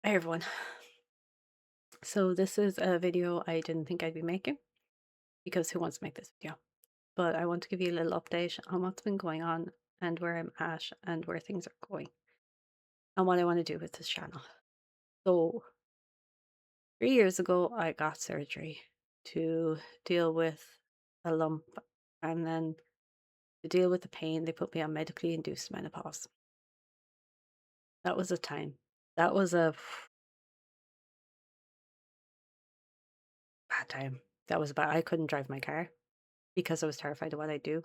Hi everyone. So this is a video I didn't think I'd be making because who wants to make this video? But I want to give you a little update on what's been going on and where I'm at and where things are going and what I want to do with this channel. So 3 years ago I got surgery to deal with a lump, and then to deal with the pain they put me on medically induced menopause. That was a time. That was a bad time. That was bad. I couldn't drive my car because I was terrified of what I'd do.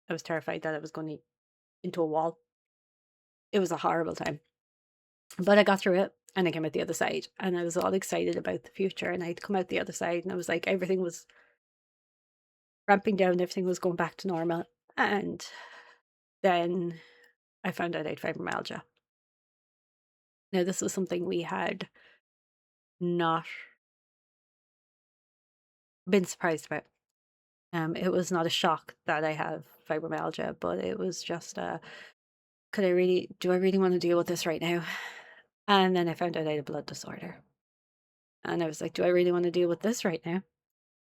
I was terrified that I was going into a wall. It was a horrible time, but I got through it and I came out the other side, and I was all excited about the future, and I'd come out the other side and I was like, everything was ramping down, everything was going back to normal. And then I found out I had fibromyalgia. Now, this was something we had not been surprised about. It was not a shock that I have fibromyalgia, but it was just do I really want to deal with this right now? And then I found out I had a blood disorder. And I was like, do I really want to deal with this right now?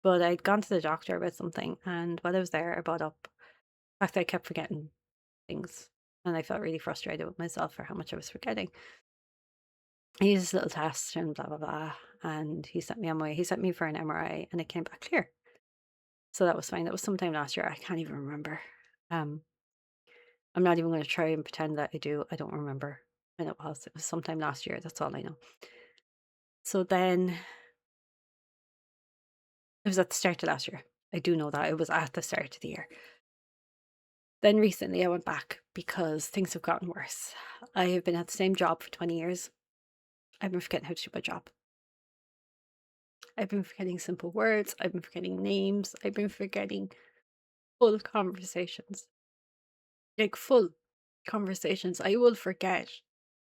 But I'd gone to the doctor about something, and while I was there, I brought up the fact that I kept forgetting things, and I felt really frustrated with myself for how much I was forgetting. He used this little test and blah blah blah, and he sent me for an MRI, and it came back clear. So that was fine. That was sometime last year. I can't even remember. Um, I'm not even going to try and pretend that I do. I don't remember when it was. It was sometime last year. That's all I know. So then it was at the start of last year. I do know that it was at the start of the year. Then recently I went back because things have gotten worse. I have been at the same job for 20 years. I've been forgetting how to do my job. I've been forgetting simple words. I've been forgetting names. I've been forgetting full conversations. Like full conversations. I will forget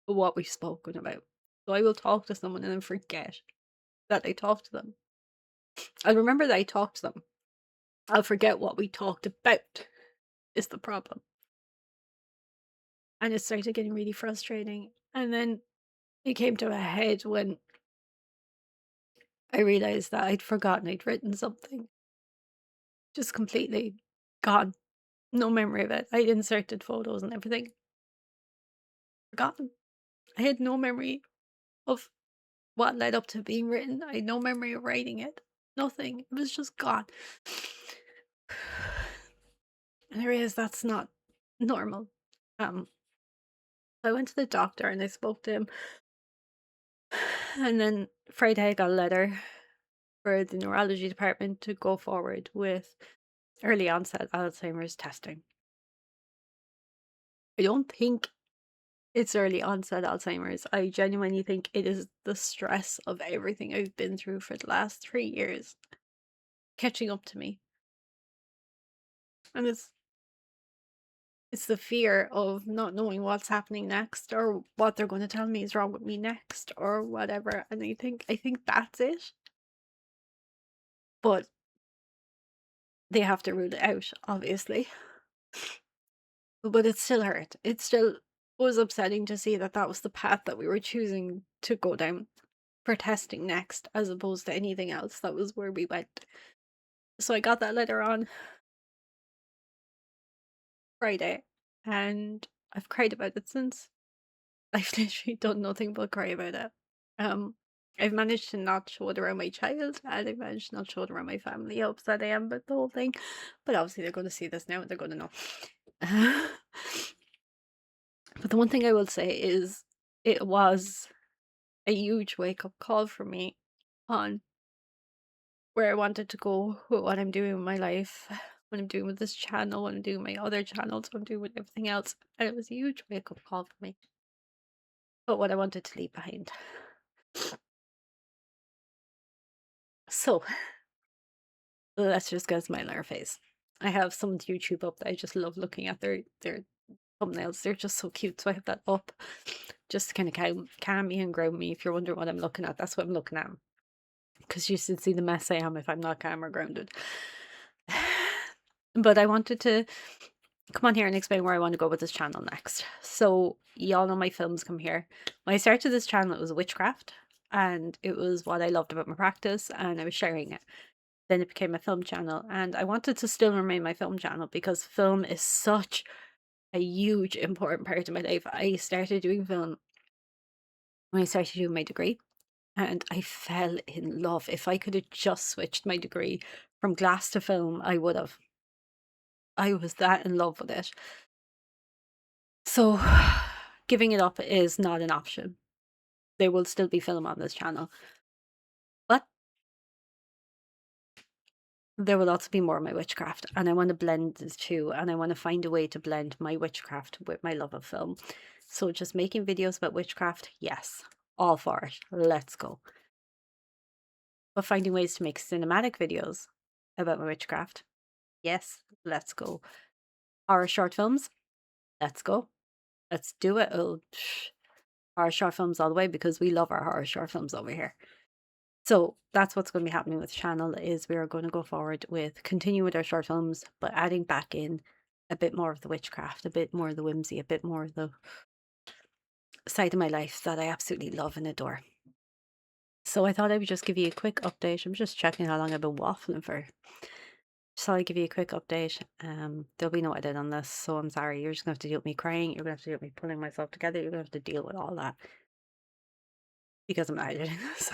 what we've spoken about. So I will talk to someone and then forget that I talked to them. I'll remember that I talked to them. I'll forget what we talked about, is the problem. And it started getting really frustrating. And then it came to a head when I realized that I'd forgotten I'd written something. Just completely gone. No memory of it. I'd inserted photos and everything. Forgotten. I had no memory of what led up to being written. I had no memory of writing it. Nothing. It was just gone. And I realized that's not normal. Um, I went to the doctor and I spoke to him. And then Friday I got a letter for the neurology department to go forward with early onset Alzheimer's testing. I don't think it's early onset Alzheimer's. I genuinely think it is the stress of everything I've been through for the last 3 years catching up to me. And it's the fear of not knowing what's happening next, or what they're going to tell me is wrong with me next, or whatever. And I think that's it. But they have to rule it out, obviously. But it still hurt. It still was upsetting to see that that was the path that we were choosing to go down for testing next, as opposed to anything else. That was where we went. So I got that letter on Friday, and I've cried about it since. I've literally done nothing but cry about it. Um, I've managed to not show it around my child, and I've managed to not show it around my family how upset I am about the whole thing. But obviously they're gonna see this now and they're gonna know. But the one thing I will say is it was a huge wake up call for me on where I wanted to go with what I'm doing with my life, what I'm doing with this channel, what I'm doing with my other channels, what I'm doing with everything else. And it was a huge wake up call for me. But what I wanted to leave behind. So let's just get a smile on our face. I have some YouTube up that I just love looking at their thumbnails. They're just so cute. So I have that up just to kind of calm me and ground me. If you're wondering what I'm looking at, that's what I'm looking at. Because you should see the mess I am if I'm not calm or grounded. But I wanted to come on here and explain where I want to go with this channel next. So y'all know my films come here. When I started this channel, it was witchcraft, and it was what I loved about my practice, and I was sharing it. Then it became a film channel, and I wanted to still remain my film channel because film is such a huge important part of my life. I started doing film when I started doing my degree, and I fell in love. If I could have just switched my degree from glass to film, I would have. I was that in love with it. So giving it up is not an option. There will still be film on this channel, but there will also be more of my witchcraft, and I want to blend the two, and I want to find a way to blend my witchcraft with my love of film. So just making videos about witchcraft, yes, all for it. Let's go. But finding ways to make cinematic videos about my witchcraft, yes, let's go. Horror short films, let's go. Let's do it. Oh, horror short films all the way because we love our horror short films over here. So that's what's going to be happening with the channel is we are going to go forward with continue with our short films, but adding back in a bit more of the witchcraft, a bit more of the whimsy, a bit more of the side of my life that I absolutely love and adore. So I thought I would just give you a quick update. I'm just checking how long I've been waffling for. So I'll give you a quick update. There'll be no edit on this, so I'm sorry. You're just gonna have to deal with me crying. You're gonna have to deal with me pulling myself together. You're gonna have to deal with all that because I'm not editing this.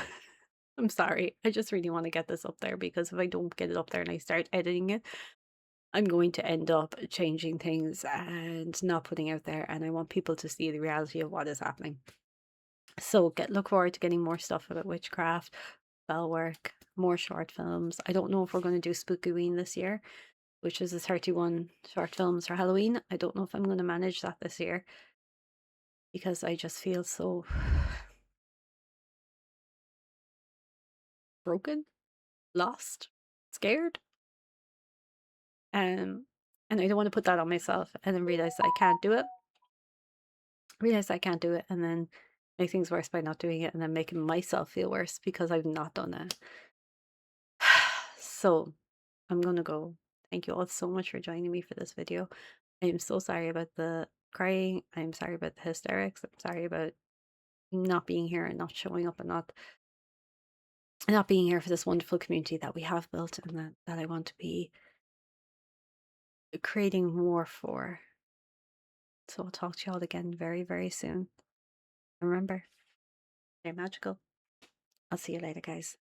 I'm sorry. I just really want to get this up there because if I don't get it up there and I start editing it, I'm going to end up changing things and not putting out there. And I want people to see the reality of what is happening. So look forward to getting more stuff about witchcraft, spell work, more short films. I don't know if we're going to do Spookyween this year, which is the 31 short films for Halloween. I don't know if I'm going to manage that this year because I just feel so broken, lost, scared. And I don't want to put that on myself and then realize I can't do it. Realize I can't do it and then make things worse by not doing it and then making myself feel worse because I've not done it. So I'm gonna go. Thank you all so much for joining me for this video. I am so sorry about the crying. I'm sorry about the hysterics. I'm sorry about not being here and not showing up and not being here for this wonderful community that we have built and that I want to be creating more for. So I'll talk to you all again very, very soon. Remember, they're magical. I'll see you later, guys.